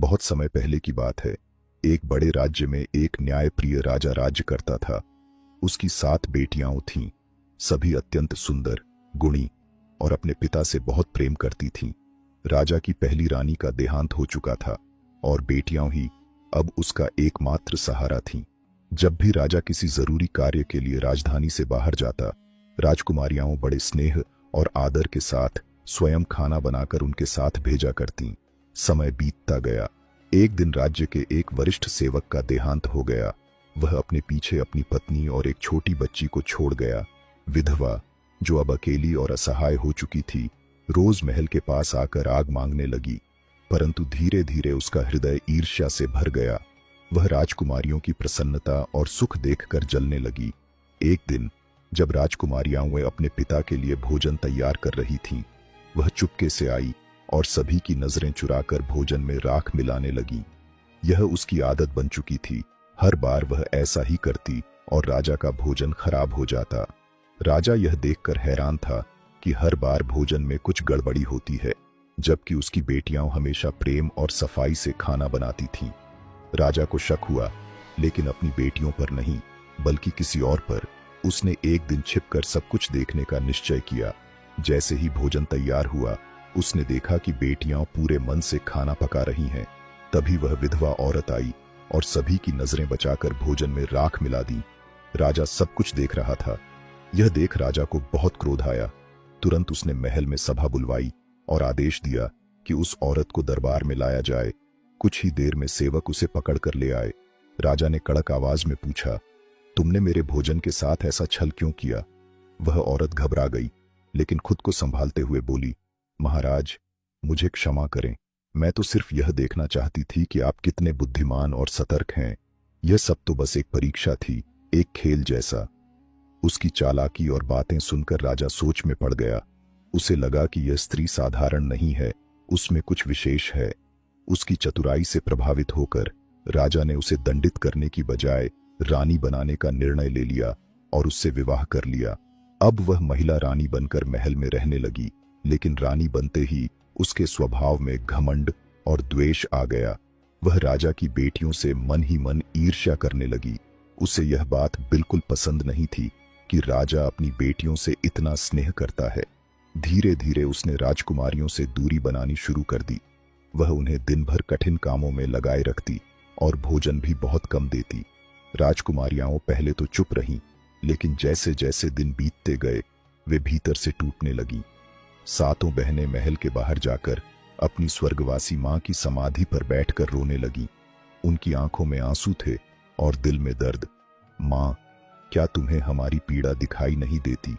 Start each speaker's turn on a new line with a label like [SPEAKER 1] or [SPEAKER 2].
[SPEAKER 1] बहुत समय पहले की बात है। एक बड़े राज्य में एक न्यायप्रिय राजा राज्य करता था। उसकी 7 बेटियां थीं। सभी अत्यंत सुंदर, गुणी और अपने पिता से बहुत प्रेम करती थीं। राजा की पहली रानी का देहांत हो चुका था और बेटियां ही अब उसका एकमात्र सहारा थीं। जब भी राजा किसी जरूरी कार्य के लिए राजधानी से बाहर जाता, राजकुमारियां बड़े स्नेह और आदर के साथ स्वयं खाना बनाकर उनके साथ भेजा करतीं। समय बीतता गया। एक दिन राज्य के एक वरिष्ठ सेवक का देहांत हो गया। वह अपने पीछे अपनी पत्नी और एक छोटी बच्ची को छोड़ गया। विधवा, जो अब अकेली और असहाय हो चुकी थी, रोज महल के पास आकर आग मांगने लगी। परंतु धीरे धीरे उसका हृदय ईर्ष्या से भर गया। वह राजकुमारियों की प्रसन्नता और सुख देखकर जलने लगी। एक दिन जब राजकुमारियां वे अपने पिता के लिए भोजन तैयार कर रही थीं, वह चुपके से आई और सभी की नजरें चुराकर भोजन में राख मिलाने लगी। यह उसकी आदत बन चुकी थी। हर बार वह ऐसा ही करती और राजा का भोजन खराब हो जाता। राजा यह देखकर हैरान था कि हर बार भोजन में कुछ गड़बड़ी होती है, जबकि उसकी बेटियां हमेशा प्रेम और सफाई से खाना बनाती थीं। राजा को शक हुआ, लेकिन अपनी बेटियों पर नहीं, बल्कि किसी और पर। उसने एक दिन छिपकर सब कुछ देखने का निश्चय किया। जैसे ही भोजन तैयार हुआ, उसने देखा कि बेटियां पूरे मन से खाना पका रही हैं। तभी वह विधवा औरत आई और सभी की नजरें बचाकर भोजन में राख मिला दी। राजा सब कुछ देख रहा था। यह देख राजा को बहुत क्रोध आया। तुरंत उसने महल में सभा बुलवाई और आदेश दिया कि उस औरत को दरबार में लाया जाए। कुछ ही देर में सेवक उसे पकड़ कर ले आए। राजा ने कड़क आवाज में पूछा, तुमने मेरे भोजन के साथ ऐसा छल क्यों किया? वह औरत घबरा गई, लेकिन खुद को संभालते हुए बोली, महाराज, मुझे क्षमा करें। मैं तो सिर्फ यह देखना चाहती थी कि आप कितने बुद्धिमान और सतर्क हैं। यह सब तो बस एक परीक्षा थी, एक खेल जैसा। उसकी चालाकी और बातें सुनकर राजा सोच में पड़ गया। उसे लगा कि यह स्त्री साधारण नहीं है, उसमें कुछ विशेष है। उसकी चतुराई से प्रभावित होकर राजा ने उसे दंडित करने की बजाय रानी बनाने का निर्णय ले लिया और उससे विवाह कर लिया। अब वह महिला रानी बनकर महल में रहने लगी, लेकिन रानी बनते ही उसके स्वभाव में घमंड और द्वेष आ गया। वह राजा की बेटियों से मन ही मन ईर्ष्या करने लगी। उसे यह बात बिल्कुल पसंद नहीं थी कि राजा अपनी बेटियों से इतना स्नेह करता है। धीरे धीरे उसने राजकुमारियों से दूरी बनानी शुरू कर दी। वह उन्हें दिन भर कठिन कामों में लगाए रखती और भोजन भी बहुत कम देती। राजकुमारियां पहले तो चुप रहीं, लेकिन जैसे जैसे दिन बीतते गए, वे भीतर से टूटने लगीं। 7 बहनें महल के बाहर जाकर अपनी स्वर्गवासी मां की समाधि पर बैठकर रोने लगीं। उनकी आंखों में आंसू थे और दिल में दर्द। मां, क्या तुम्हें हमारी पीड़ा दिखाई नहीं देती?